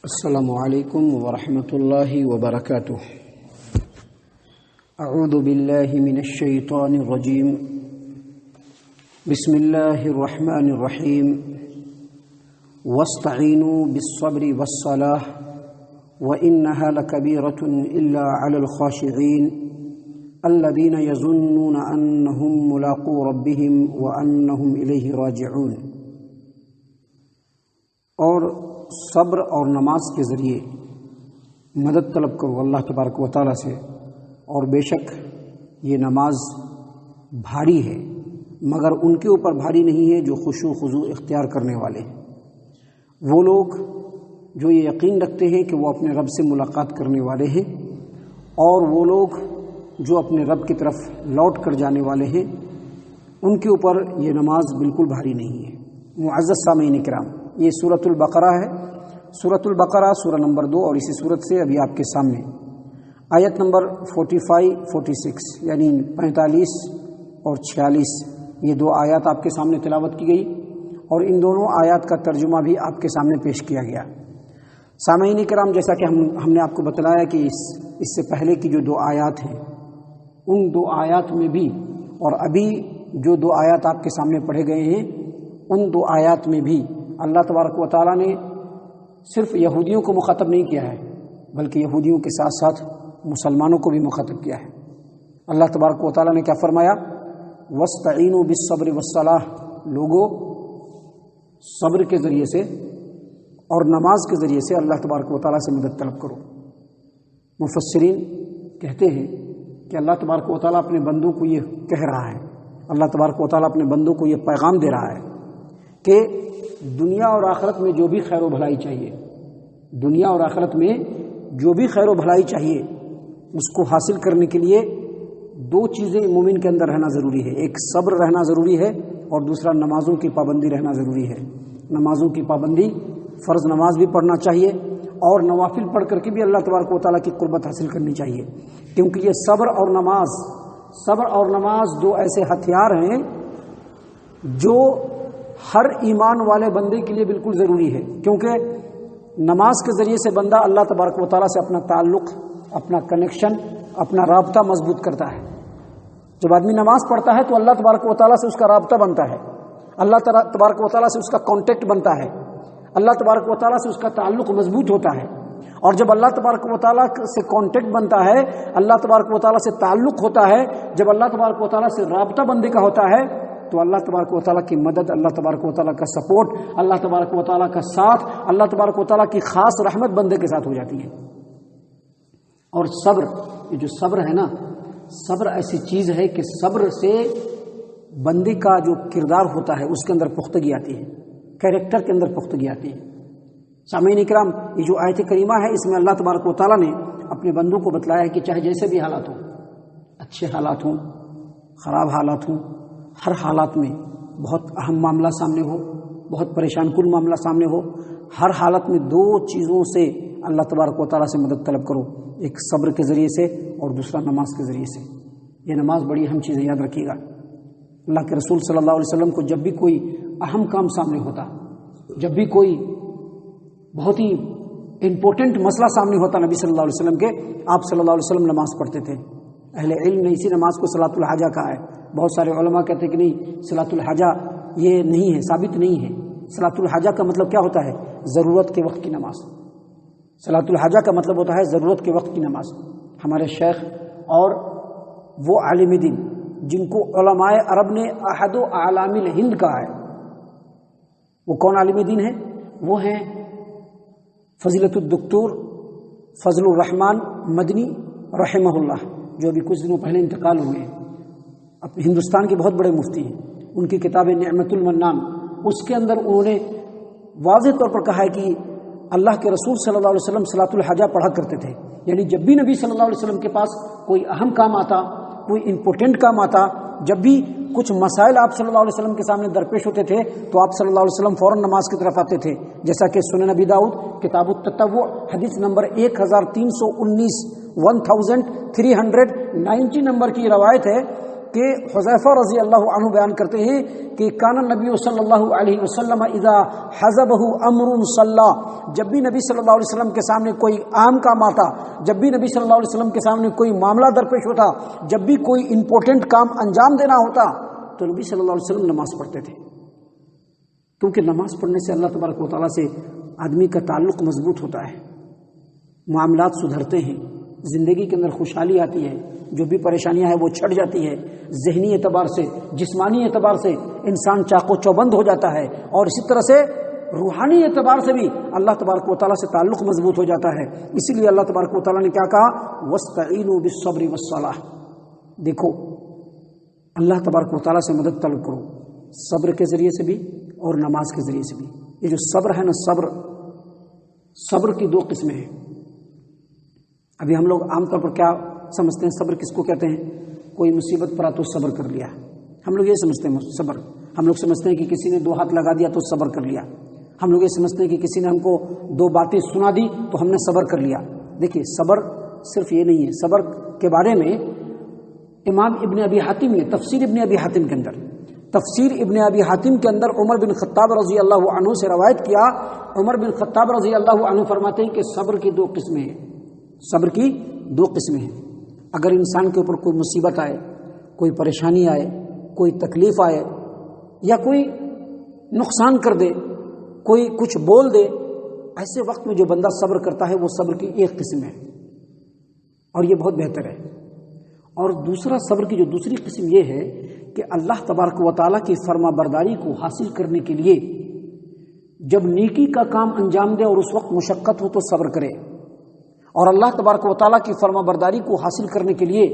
السلام علیکم ورحمۃ اللہ وبرکاتہ۔ اعوذ باللہ من الشیطان الرجیم، بسم اللہ الرحمن الرحیم، واستعینوا بالصبر والصلاۃ وانها لکبیرۃ الا علی الخاشعین الذین یظنون انہم ملاقو ربہم وانہم الیہ راجعون۔ اور صبر اور نماز کے ذریعے مدد طلب کرو اللہ تبارک و تعالیٰ سے، اور بے شک یہ نماز بھاری ہے مگر ان کے اوپر بھاری نہیں ہے جو خشوع و خضوع اختیار کرنے والے ہیں، وہ لوگ جو یہ یقین رکھتے ہیں کہ وہ اپنے رب سے ملاقات کرنے والے ہیں، اور وہ لوگ جو اپنے رب کی طرف لوٹ کر جانے والے ہیں، ان کے اوپر یہ نماز بالکل بھاری نہیں ہے۔ معزز سامعین کرام، یہ سورۃ البقرہ ہے، سورۃ البقرہ سورہ نمبر 2، اور اسی سورت سے ابھی آپ کے سامنے آیت نمبر 45-46 یعنی 45 اور 46 یہ دو آیات آپ کے سامنے تلاوت کی گئی، اور ان دونوں آیات کا ترجمہ بھی آپ کے سامنے پیش کیا گیا۔ سامعین کرام، جیسا کہ ہم نے آپ کو بتلایا کہ اس سے پہلے کی جو دو آیات ہیں، ان دو آیات میں بھی اور ابھی جو دو آیات آپ کے سامنے پڑھے گئے ہیں، ان دو آیات میں بھی اللہ تبارک و تعالیٰ نے صرف یہودیوں کو مخاطب نہیں کیا ہے، بلکہ یہودیوں کے ساتھ ساتھ مسلمانوں کو بھی مخاطب کیا ہے۔ اللہ تبارک و تعالیٰ نے کیا فرمایا؟ وَاسْتَعِینُوا بِالصَّبْرِ وَالصَّلَاةِ، لوگوں صبر کے ذریعے سے اور نماز کے ذریعے سے اللہ تبارک و تعالیٰ سے مدد طلب کرو۔ مفسرین کہتے ہیں کہ اللہ تبارک و تعالیٰ اپنے بندوں کو یہ کہہ رہا ہے، اللہ تبارک و تعالیٰ اپنے بندوں کو یہ پیغام دے رہا ہے کہ دنیا اور آخرت میں جو بھی خیر و بھلائی چاہیے، دنیا اور آخرت میں جو بھی خیر و بھلائی چاہیے، اس کو حاصل کرنے کے لیے دو چیزیں مومن کے اندر رہنا ضروری ہے۔ ایک صبر رہنا ضروری ہے، اور دوسرا نمازوں کی پابندی رہنا ضروری ہے۔ نمازوں کی پابندی، فرض نماز بھی پڑھنا چاہیے، اور نوافل پڑھ کر کے بھی اللہ تبارک و تعالیٰ کی قربت حاصل کرنی چاہیے، کیونکہ یہ صبر اور نماز دو ایسے ہتھیار ہیں جو ہر ایمان والے بندے کے لیے بالکل ضروری ہے، کیونکہ نماز کے ذریعے سے بندہ اللہ تبارک و تعالیٰ سے اپنا تعلق، اپنا کنیکشن، اپنا رابطہ مضبوط کرتا ہے۔ جب آدمی نماز پڑھتا ہے تو اللہ تبارک و تعالیٰ سے اس کا رابطہ بنتا ہے، اللہ تبارک و تعالیٰ سے اس کا کانٹیکٹ بنتا ہے، اللہ تبارک و تعالیٰ سے اس کا تعلق مضبوط ہوتا ہے۔ اور جب اللہ تبارک و تعالیٰ سے کانٹیکٹ بنتا ہے، اللہ تبارک و تعالیٰ سے تعلق ہوتا ہے، جب اللہ تبارک و تعالیٰ سے رابطہ بندے کا ہوتا ہے، تو اللہ تبارک و تعالیٰ کی مدد، اللہ تبارک و تعالیٰ کا سپورٹ، اللہ تبارک و تعالیٰ کا ساتھ، اللہ تبارک و تعالیٰ کی خاص رحمت بندے کے ساتھ ہو جاتی ہے۔ اور صبر، یہ جو صبر ہے نا، صبر ایسی چیز ہے کہ صبر سے بندے کا جو کردار ہوتا ہے اس کے اندر پختگی آتی ہے، کیریکٹر کے اندر پختگی آتی ہے۔ سامعین اکرام، یہ جو آیت کریمہ ہے، اس میں اللہ تبارک و تعالیٰ نے اپنے بندوں کو بتلایا ہے کہ چاہے جیسے بھی حالات ہوں، اچھے حالات ہوں، خراب حالات ہوں، ہر حالات میں بہت اہم معاملہ سامنے ہو، بہت پریشان کن معاملہ سامنے ہو، ہر حالت میں دو چیزوں سے اللہ تبارک و تعالیٰ سے مدد طلب کرو، ایک صبر کے ذریعے سے اور دوسرا نماز کے ذریعے سے۔ یہ نماز بڑی اہم چیز ہے، یاد رکھیے گا۔ اللہ کے رسول صلی اللہ علیہ وسلم کو جب بھی کوئی اہم کام سامنے ہوتا، جب بھی کوئی بہت ہی امپورٹنٹ مسئلہ سامنے ہوتا نبی صلی اللہ علیہ وسلم کے، آپ صلی اللہ علیہ وسلم نماز پڑھتے تھے۔ اہل علم نے اسی نماز کو صلاۃ الحاجہ کہا ہے۔ بہت سارے علماء کہتے ہیں کہ نہیں، صلاۃ الحاجہ یہ نہیں ہے، ثابت نہیں ہے۔ صلاۃ الحاجہ کا مطلب کیا ہوتا ہے؟ ضرورت کے وقت کی نماز۔ صلاۃ الحاجہ کا مطلب ہوتا ہے ضرورت کے وقت کی نماز۔ ہمارے شیخ اور وہ عالم دین جن کو علماء عرب نے احد اعلام الہند کہا ہے، وہ کون عالم دین ہیں؟ وہ ہیں فضیلت الدکتور فضل الرحمن مدنی رحمہ اللہ، جو ابھی کچھ دنوں پہلے انتقال ہوئے ہیں۔ اپنے ہندوستان کے بہت بڑے مفتی ہیں۔ ان کی کتاب نعمت المنان، اس کے اندر انہوں نے واضح طور پر کہا ہے کہ اللہ کے رسول صلی اللہ علیہ وسلم صلاۃ الحاجہ پڑھا کرتے تھے، یعنی جب بھی نبی صلی اللہ علیہ وسلم کے پاس کوئی اہم کام آتا، کوئی امپورٹنٹ کام آتا، جب بھی کچھ مسائل آپ صلی اللہ علیہ وسلم کے سامنے درپیش ہوتے تھے، تو آپ صلی اللہ علیہ وسلم فوراً نماز کی طرف آتے تھے، جیسا کہ سنن نبی داؤد کتاب التطوع حدیث نمبر 1319 1390 نمبر کی روایت ہے کہ حذیفہ رضی اللہ عنہ بیان کرتے ہیں کہ کان النبی صلی اللہ علیہ وسلم اذا حزبہ امر صلی، جب بھی نبی صلی اللہ علیہ وسلم کے سامنے کوئی عام کام آتا، جب بھی نبی صلی اللہ علیہ وسلم کے سامنے کوئی معاملہ درپیش ہوتا، جب بھی کوئی امپورٹنٹ کام انجام دینا ہوتا تو نبی صلی اللہ علیہ وسلم نماز پڑھتے تھے، کیونکہ نماز پڑھنے سے اللہ تبارک و تعالیٰ سے آدمی کا تعلق مضبوط ہوتا ہے، معاملات سدھرتے ہیں، زندگی کے اندر خوشحالی آتی ہے، جو بھی پریشانیاں ہیں وہ چھٹ جاتی ہے، ذہنی اعتبار سے، جسمانی اعتبار سے انسان چاق و چوبند ہو جاتا ہے، اور اسی طرح سے روحانی اعتبار سے بھی اللہ تبارک و تعالیٰ سے تعلق مضبوط ہو جاتا ہے۔ اسی لیے اللہ تبارک و تعالیٰ نے کیا کہا، وَاسْتَعِینُوا بِالصَّبْرِ وَالصَّلَاةِ، دیکھو اللہ تبارک و تعالیٰ سے مدد طلب کرو، صبر کے ذریعے سے بھی اور نماز کے ذریعے سے بھی۔ یہ جو صبر ہے نا، صبر کی دو قسمیں ہیں۔ ابھی ہم لوگ عام طور پر کیا سمجھتے ہیں، صبر کس کو کہتے ہیں؟ کوئی مصیبت پر آ تو صبر کر لیا، ہم لوگ یہ سمجھتے ہیں صبر۔ ہم لوگ سمجھتے ہیں کہ کسی نے 2 ہاتھ لگا دیا تو صبر کر لیا، ہم لوگ یہ سمجھتے ہیں کہ کسی نے ہم کو 2 باتیں سنا دی تو ہم نے صبر کر لیا۔ دیکھیے صبر صرف یہ نہیں ہے، صبر کے بارے میں امام ابن ابی حاتم نے تفسیر ابن ابی حاتم کے اندر عمر بن خطاب رضی اللہ عنہ سے روایت کیا۔ عمر بن خطاب رضی اللہ عنہ فرماتے ہیں کہ صبر کی 2 قسمیں ہیں، صبر کی 2 قسمیں ہیں۔ اگر انسان کے اوپر کوئی مصیبت آئے، کوئی پریشانی آئے، کوئی تکلیف آئے، یا کوئی نقصان کر دے، کوئی کچھ بول دے، ایسے وقت میں جو بندہ صبر کرتا ہے وہ صبر کی ایک قسم ہے، اور یہ بہت بہتر ہے۔ اور دوسرا صبر کی جو دوسری قسم یہ ہے کہ اللہ تبارک و تعالیٰ کی فرما برداری کو حاصل کرنے کے لیے جب نیکی کا کام انجام دے اور اس وقت مشقت ہو تو صبر کرے، اور اللہ تبارک و تعالیٰ کی فرما برداری کو حاصل کرنے کے لیے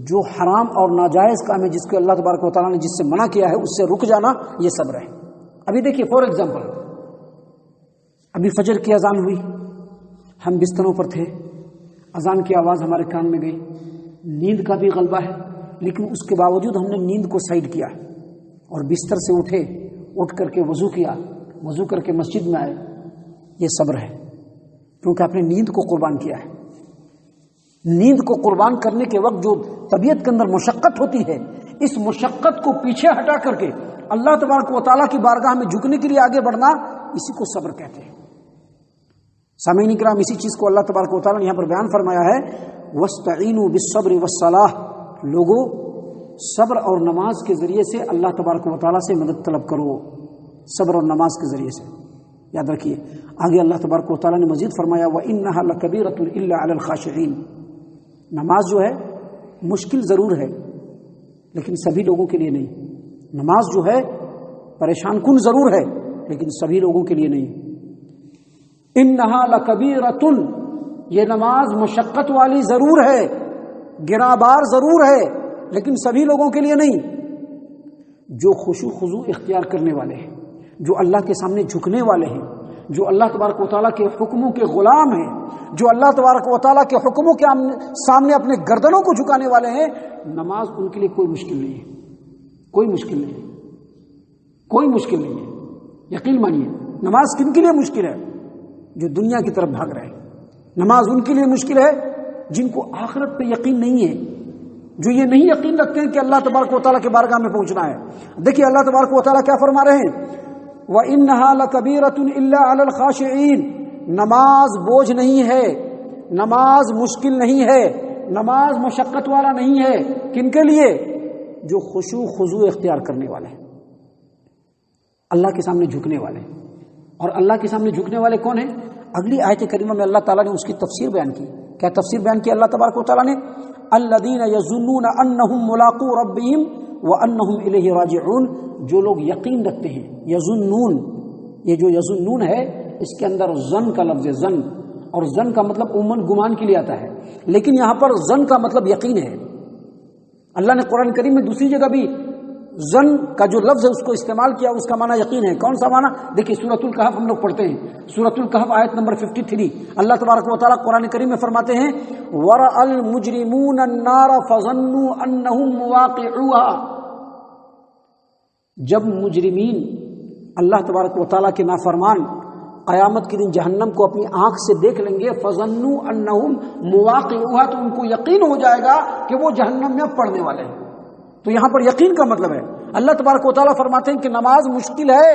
جو حرام اور ناجائز کام ہے جس کو اللہ تبارک و تعالیٰ نے جس سے منع کیا ہے اس سے رک جانا، یہ صبر ہے۔ ابھی دیکھیے فار ایگزامپل، ابھی فجر کی اذان ہوئی، ہم بستروں پر تھے، اذان کی آواز ہمارے کان میں گئی، نیند کا بھی غلبہ ہے، لیکن اس کے باوجود ہم نے نیند کو سائڈ کیا اور بستر سے اٹھ کر کے وضو کیا، وضو کر کے مسجد میں آئے، یہ صبر ہے، کیونکہ آپ نے نیند کو قربان کیا ہے۔ نیند کو قربان کرنے کے وقت جو طبیعت کے اندر مشقت ہوتی ہے، اس مشقت کو پیچھے ہٹا کر کے اللہ تبارک و تعالیٰ کی بارگاہ میں جھکنے کے لیے آگے بڑھنا، اسی کو صبر کہتے ہیں۔ سامعین کرام، اسی چیز کو اللہ تبارک و تعالیٰ نے یہاں پر بیان فرمایا ہے، وَاسْتَعِینُوا بِالصَّبْرِ وَالصَّلَاةِ، لوگوں صبر اور نماز کے ذریعے سے اللہ تبارک و تعالیٰ سے مدد طلب کرو، صبر اور نماز کے ذریعے سے۔ یاد رکھیے آگے اللہ تبارک و تعالیٰ نے مزید فرمایا وَإِنَّهَا لَكَبِيرَةٌ إِلَّا عَلَى الْخَاشِعِينَ، نماز جو ہے مشکل ضرور ہے لیکن سبھی لوگوں کے لیے نہیں، نماز جو ہے پریشان کن ضرور ہے لیکن سبھی لوگوں کے لیے نہیں۔ إِنَّهَا لَكَبِيرَةٌ، یہ نماز مشقت والی ضرور ہے، گرانبار ضرور ہے لیکن سبھی لوگوں کے لیے نہیں۔ جو خشوع خضوع اختیار کرنے والے ہیں، جو اللہ کے سامنے جھکنے والے ہیں، جو اللہ تبارک و تعالیٰ کے حکموں کے غلام ہیں، جو اللہ تبارک و تعالیٰ کے حکموں کے سامنے اپنے گردنوں کو جھکانے والے ہیں، نماز ان کے لیے کوئی مشکل نہیں ہے، کوئی مشکل نہیں ہے، کوئی مشکل نہیں ہے۔ یقین مانیے نماز کن کے لیے مشکل ہے؟ جو دنیا کی طرف بھاگ رہے ہیں۔ نماز ان کے لیے مشکل ہے جن کو آخرت پہ یقین نہیں ہے، جو یہ نہیں یقین رکھتے ہیں کہ اللہ تبارک و تعالیٰ کے بارگاہ میں پہنچنا ہے۔ دیکھیے اللہ تبارک و تعالیٰ کیا فرما رہے ہیں، وَإِنَّهَا لَكَبِيرَةٌ إِلَّا عَلَى الْخَاشِعِينَ، نماز بوجھ نہیں ہے، نماز مشکل نہیں ہے، نماز مشقت والا نہیں ہے، کن کے لیے؟ جو خشوع خضوع اختیار کرنے والے ہیں، اللہ کے سامنے جھکنے والے ہیں۔ اور اللہ کے سامنے جھکنے والے کون ہیں؟ اگلی آیت کریمہ میں اللہ تعالیٰ نے اس کی تفسیر بیان کی۔ کیا تفسیر بیان کی اللہ تبارک و تعالیٰ نے؟ الذین یظنون انہم ملاقو ربہم وانہم الیہ راجعون، جو لوگ یقین رکھتے ہیں، یظنون، یہ جو یظنون ہے اس کے اندر ظن کا لفظ ہے، ظن، اور ظن کا مطلب عموماً گمان کے لیے آتا ہے، لیکن یہاں پر ظن کا مطلب یقین ہے۔ اللہ نے قرآن کریم میں دوسری جگہ بھی ظن کا جو لفظ ہے اس کو استعمال کیا، اس کا معنی یقین ہے۔ کون سا معنی؟ دیکھیے سورۃ الکہف ہم لوگ پڑھتے ہیں، سورۃ الکہف آیت نمبر 53، اللہ تبارک و تعالیٰ قرآن کریم میں فرماتے ہیں وَرَأَى الْمُجْرِمُونَ النَّارَ فَظَنُّوا أَنَّهُمْ مُوَاقِعُوهَا، جب مجرمین اللہ تبارک و تعالیٰ کے نافرمان قیامت کے دن جہنم کو اپنی آنکھ سے دیکھ لیں گے، فَظَنُّوا أَنَّهُمْ مُوَاقِعُوهَا، تو ان کو یقین ہو جائے گا کہ وہ جہنم میں پڑنے والے ہیں۔ تو یہاں پر یقین کا مطلب ہے اللہ تبارک و تعالیٰ فرماتے ہیں کہ نماز مشکل ہے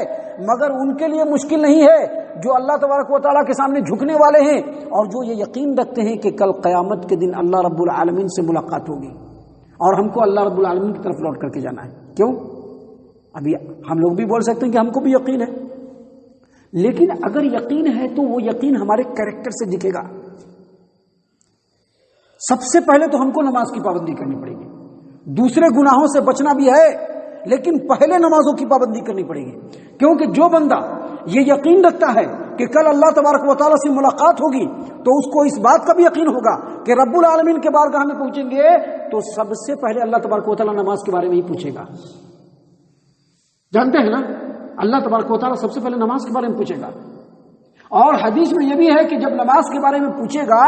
مگر ان کے لیے مشکل نہیں ہے جو اللہ تبارک و تعالیٰ کے سامنے جھکنے والے ہیں اور جو یہ یقین رکھتے ہیں کہ کل قیامت کے دن اللہ رب العالمین سے ملاقات ہوگی اور ہم کو اللہ رب العالمین کی طرف لوٹ کر کے جانا ہے. کیوں؟ ابھی ہم لوگ بھی بول سکتے ہیں کہ ہم کو بھی یقین ہے، لیکن اگر یقین ہے تو وہ یقین ہمارے کیریکٹر سے دکھے گا. سب سے پہلے تو ہم کو نماز کی پابندی کرنی پڑے گی، دوسرے گناہوں سے بچنا بھی ہے لیکن پہلے نمازوں کی پابندی کرنی پڑے گی. کیونکہ جو بندہ یہ یقین رکھتا ہے کہ کل اللہ تبارک و تعالیٰ سے ملاقات ہوگی تو اس کو اس بات کا بھی یقین ہوگا کہ رب العالمین کے بارگاہ میں پہنچیں گے تو سب سے پہلے اللہ تبارک و تعالیٰ نماز کے بارے میں ہی پوچھے گا. جانتے ہیں نا، اللہ تبارک و تعالیٰ سب سے پہلے نماز کے بارے میں پوچھے گا. اور حدیث میں یہ بھی ہے کہ جب نماز کے بارے میں پوچھے گا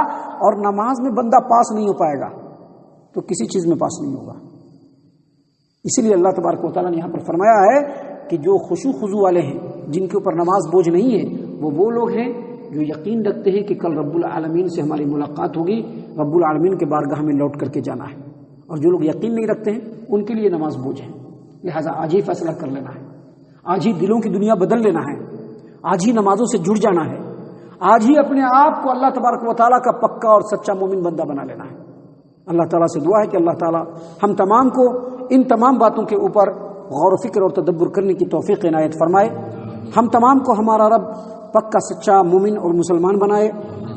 اور نماز میں بندہ پاس نہیں ہو پائے گا تو کسی چیز میں پاس نہیں ہوگا. اسی لیے اللہ تبارک و تعالیٰ نے یہاں پر فرمایا ہے کہ جو خشوع خضوع والے ہیں، جن کے اوپر نماز بوجھ نہیں ہے، وہ لوگ ہیں جو یقین رکھتے ہیں کہ کل رب العالمین سے ہماری ملاقات ہوگی، رب العالمین کے بارگاہ میں لوٹ کر کے جانا ہے. اور جو لوگ یقین نہیں رکھتے ہیں ان کے لیے نماز بوجھ ہے. لہٰذا آج ہی فیصلہ کر لینا ہے، آج ہی دلوں کی دنیا بدل لینا ہے، آج ہی نمازوں سے جڑ جانا ہے، آج ہی اپنے آپ کو اللہ تبارک و تعالیٰ کا پکا اور سچا مومن بندہ بنا لینا ہے. اللہ تعالیٰ سے دعا ہے کہ اللہ تعالیٰ ہم تمام کو ان تمام باتوں کے اوپر غور و فکر اور تدبر کرنے کی توفیق عنایت فرمائے. ہم تمام کو ہمارا رب پکا سچا مومن اور مسلمان بنائے.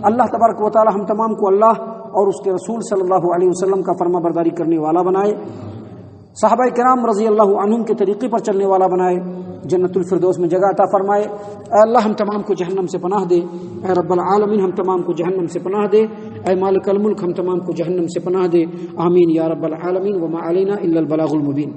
اللہ تبارک و تعالیٰ ہم تمام کو اللہ اور اس کے رسول صلی اللہ علیہ وسلم کا فرما برداری کرنے والا بنائے، صحابہ کرام رضی اللہ عنہم کے طریقے پر چلنے والا بنائے، جنت الفردوس میں جگہ عطا فرمائے. اے اللہ ہم تمام کو جہنم سے پناہ دے. اے رب العالمین ہم تمام کو جہنم سے پناہ دے. اے مالک الملک ہم تمام کو جہنم سے پناہ دے. آمین یا رب العالمین. وما علینا الا البلاغ المبین.